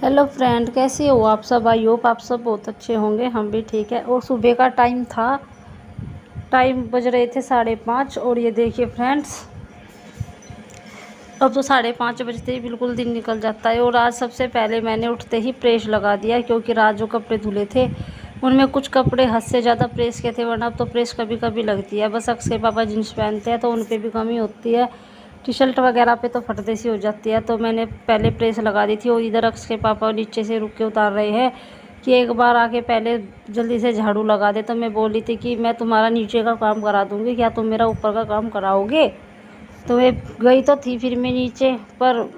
Hello friend, कैसे हो आप सब। आई होप आप सब बहुत अच्छे होंगे। हम भी ठीक है। और सुबह का टाइम था, टाइम बज रहे थे 5:30। और ये देखिए फ्रेंड्स, अब तो 5:30 बजते ही बिल्कुल दिन निकल जाता है। और आज सबसे पहले मैंने उठते ही प्रेस लगा दिया, क्योंकि रात जो कपड़े धुले थे उनमें कुछ कपड़े हद से ज़्यादा प्रेस के थे। वरना अब तो प्रेस कभी कभी लगती है, बस अक्सर पापा जींस पहनते हैं तो उन पर भी कमी होती है। टी शर्ट वगैरह पे तो फटते सी हो जाती है, तो मैंने पहले प्रेस लगा दी थी। और इधर अक्स के पापा नीचे से रुक के उतार रहे हैं कि एक बार आके पहले जल्दी से झाड़ू लगा दे। तो मैं बोली थी कि मैं तुम्हारा नीचे का काम करा दूँगी, क्या तुम मेरा ऊपर का काम कराओगे। तो मैं गई तो थी फिर मैं नीचे, पर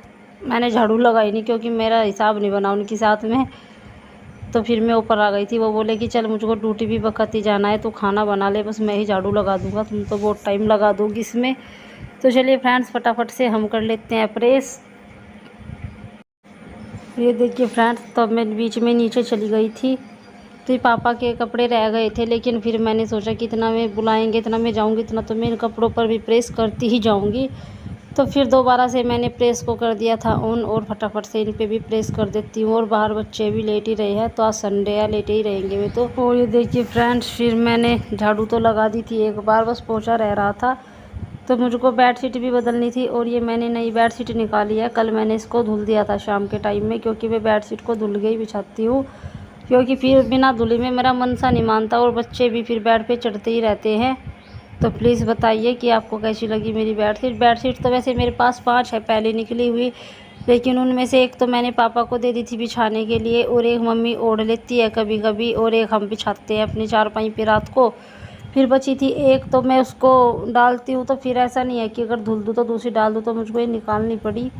मैंने झाड़ू लगाई नहीं, क्योंकि मेरा हिसाब नहीं बना उनके साथ में। तो फिर मैं ऊपर आ गई थी। वो बोले कि चल मुझको ड्यूटी भी वक्त ही जाना है, तो खाना बना ले, बस मैं ही झाड़ू लगा दूँगा, तुम तो बहुत टाइम लगा दोगी इसमें। तो चलिए फ्रेंड्स, फटाफट से हम कर लेते हैं प्रेस। ये देखिए फ्रेंड्स, तब मैं बीच में नीचे चली गई थी, तो ये पापा के कपड़े रह गए थे। लेकिन फिर मैंने सोचा कि इतना मैं बुलाएंगे, इतना मैं जाऊंगी, इतना तो मैं इन कपड़ों पर भी प्रेस करती ही जाऊंगी। तो फिर दोबारा से मैंने प्रेस को कर दिया था ऑन, और फटाफट से इन पे भी प्रेस कर देती हूँ। और बाहर बच्चे भी लेट ही रहे हैं, तो आज संडे है, लेट ही रहेंगे वे तो। और ये देखिए फ्रेंड्स, फिर मैंने झाड़ू तो लगा दी थी एक बार, बस पोछा रह रहा था। तो मुझको बेडशीट भी बदलनी थी, और ये मैंने नई बेडशीट निकाली है। कल मैंने इसको धुल दिया था शाम के टाइम में, क्योंकि मैं बेडशीट को धुल के ही बिछाती हूँ, क्योंकि फिर बिना धुली में मेरा मन सा नहीं मानता, और बच्चे भी फिर बेड पे चढ़ते ही रहते हैं। तो प्लीज़ बताइए कि आपको कैसी लगी मेरी बेडशीट। बेडशीट तो वैसे मेरे पास 5 है पहले निकली हुई, लेकिन उनमें से एक तो मैंने पापा को दे दी थी बिछाने के लिए, और एक मम्मी ओढ़ लेती है कभी कभी, और एक हम बिछाते हैं अपनी चारपाई पे रात को। फिर बची थी एक, तो मैं उसको डालती हूँ। तो फिर ऐसा नहीं है कि अगर धुल दूँ तो दूसरी डाल दूँ, तो मुझको ये निकालनी पड़ी।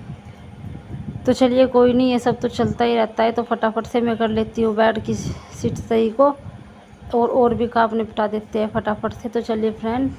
तो चलिए कोई नहीं, ये सब तो चलता ही रहता है। तो फटाफट से मैं कर लेती हूँ बेड की सीट सही को, और भी काम निपटा देते हैं फटाफट से। तो चलिए फ्रेंड,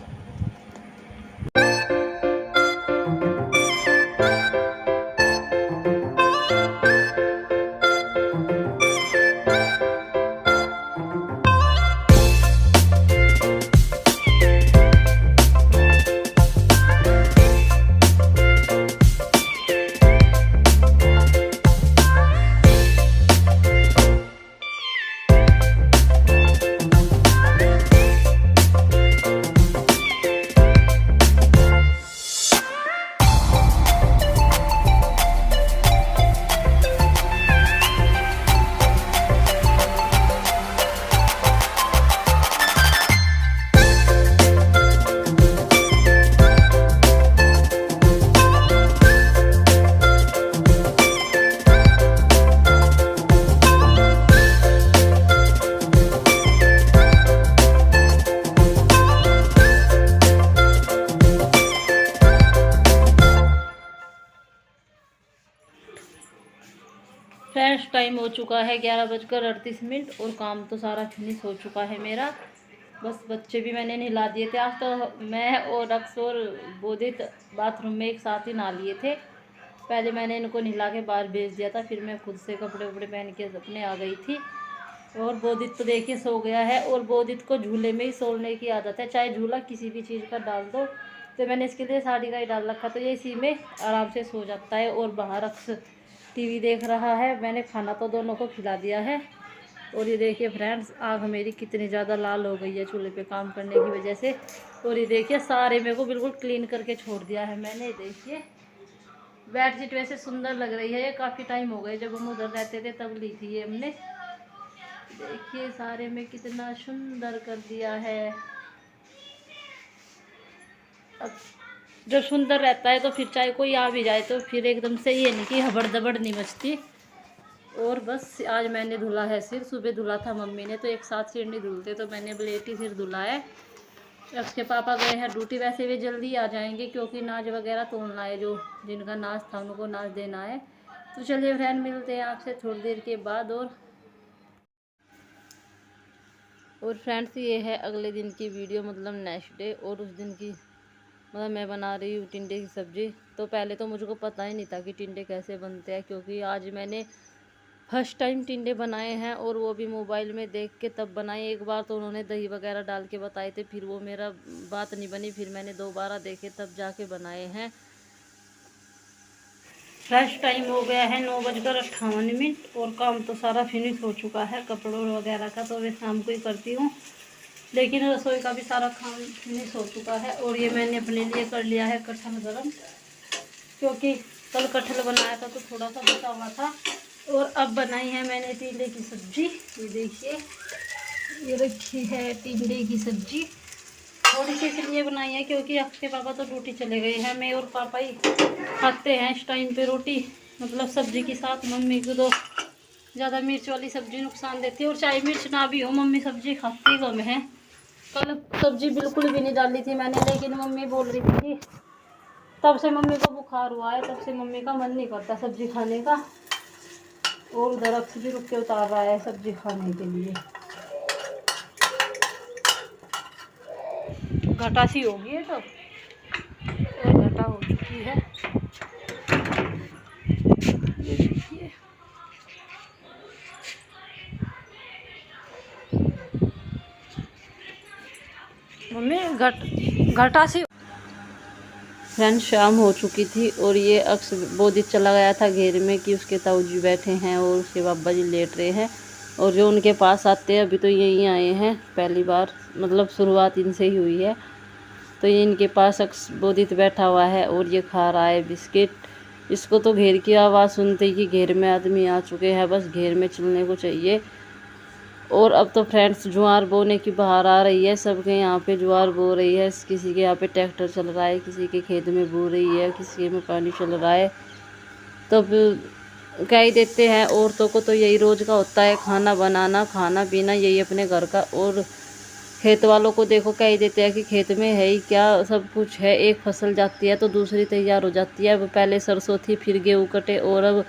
टाइम हो चुका है 11:38, और काम तो सारा फिनिश हो चुका है मेरा। बस बच्चे भी मैंने नहला दिए थे। आज तो मैं और अक्स और बोधित बाथरूम में एक साथ ही नहा लिए थे। पहले मैंने इनको नहला के बाहर भेज दिया था, फिर मैं खुद से कपड़े वपड़े पहन के अपने आ गई थी। और बोधित तो देखिए सो गया है, और बोधित को झूले में ही सोने की आदत है, चाहे झूला किसी भी चीज़ का डाल दो। तो मैंने इसके लिए साड़ी का ही डाल रखा, तो ये इसी में आराम से सो जाता है। और बाहर अक्स टीवी देख रहा है। मैंने खाना तो दोनों को खिला दिया है। और ये देखिए फ्रेंड्स, आग मेरी कितनी ज़्यादा लाल हो गई है चूल्हे पे काम करने की वजह से। और ये देखिए सारे मेरे को बिल्कुल क्लीन करके छोड़ दिया है मैंने। देखिए बेडशीट वैसे सुंदर लग रही है, ये काफ़ी टाइम हो गए, जब हम उधर रहते थे तब ली थी ये हमने। देखिए सारे में कितना सुंदर कर दिया है। अब जब सुंदर रहता है तो फिर चाहे कोई आ भी जाए तो फिर एकदम से ये नहीं कि हबड़ दबड़ नहीं मचती। और बस आज मैंने धुला है सिर, सुबह धुला था मम्मी ने, तो एक साथ सिर नहीं धुलते, तो मैंने ब्लेट ही सिर धुला है। उसके पापा गए हैं ड्यूटी, वैसे वे जल्दी आ जाएंगे, क्योंकि नाज वगैरह तोड़ना है, जो जिनका नाज था उनको नाज देना है। तो चलिए फ्रेंड, मिलते हैं आपसे थोड़ी देर के बाद। और फ्रेंड्स, ये है अगले दिन की वीडियो, मतलब नेक्स्ट डे। और उस दिन की मतलब मैं बना रही हूँ टिंडे की सब्ज़ी। तो पहले तो मुझको पता ही नहीं था कि टिंडे कैसे बनते हैं, क्योंकि आज मैंने फर्स्ट टाइम टिंडे बनाए हैं, और वो भी मोबाइल में देख के तब बनाए। एक बार तो उन्होंने दही वगैरह डाल के बताए थे, फिर वो मेरा बात नहीं बनी, फिर मैंने दोबारा देखे तब जाके बनाए हैं। फ्रेश टाइम हो गया है 9:58 और काम तो सारा फिनिश हो चुका है कपड़ों वगैरह का, तो मैं शाम को ही करती हूँ। लेकिन रसोई का भी सारा काम फिनिश हो चुका है। और ये मैंने अपने लिए कर लिया है कटहल गरम, क्योंकि कल कटहल बनाया था तो थोड़ा सा बचा हुआ था। और अब बनाई है मैंने टिंडे की सब्ज़ी। ये देखिए, ये रखी है टिंडे की सब्ज़ी। थोड़ी सी इसलिए बनाई है क्योंकि आपके पापा तो ड्यूटी चले गए हैं, मैं और पापा ही खाते हैं इस टाइम पे रोटी, मतलब सब्ज़ी के साथ। मम्मी को तो ज़्यादा मिर्च वाली सब्ज़ी नुकसान देती है, और चाहे मिर्च ना भी हो मम्मी सब्ज़ी खाती कम है। कल सब्ज़ी बिल्कुल भी नहीं डाली थी मैंने, लेकिन मम्मी बोल रही थी कि तब से मम्मी को बुखार हुआ है, तब से मम्मी का मन नहीं करता सब्ज़ी खाने का। और उधर अक्स भी रुक के उतार रहा है सब्ज़ी खाने के लिए। घटा सी होगी है तो, और घटा हो चुकी है। ये देखिए, मम्मी घटा सी। फ्रेंड शाम हो चुकी थी और ये अक्स बोदित चला गया था घेर में कि उसके ताऊजी बैठे हैं और उसके बाबा जी लेट रहे हैं। और जो उनके पास आते हैं, अभी तो यहीं आए हैं पहली बार, मतलब शुरुआत इनसे ही हुई है। तो ये इनके पास अक्स बोदित बैठा हुआ है और ये खा रहा है बिस्किट। इसको तो घेर की आवाज़ सुनते ही कि घेर में आदमी आ चुके हैं, बस घेर में चलने को चाहिए। और अब तो फ्रेंड्स ज्वार बोने की बहार आ रही है, सबके यहाँ पे ज्वार बो रही है। किसी के यहाँ पे ट्रैक्टर चल रहा है, किसी के खेत में बो रही है, किसी के में पानी चल रहा है। तो कह ही देते हैं, औरतों को तो यही रोज़ का होता है, खाना बनाना खाना पीना, यही अपने घर का। और खेत वालों को देखो, कह ही देते हैं कि खेत में है ही क्या, सब कुछ है। एक फसल जाती है तो दूसरी तैयार हो जाती है। अब पहले सरसों थी, फिर गेहूँ कटे, और अब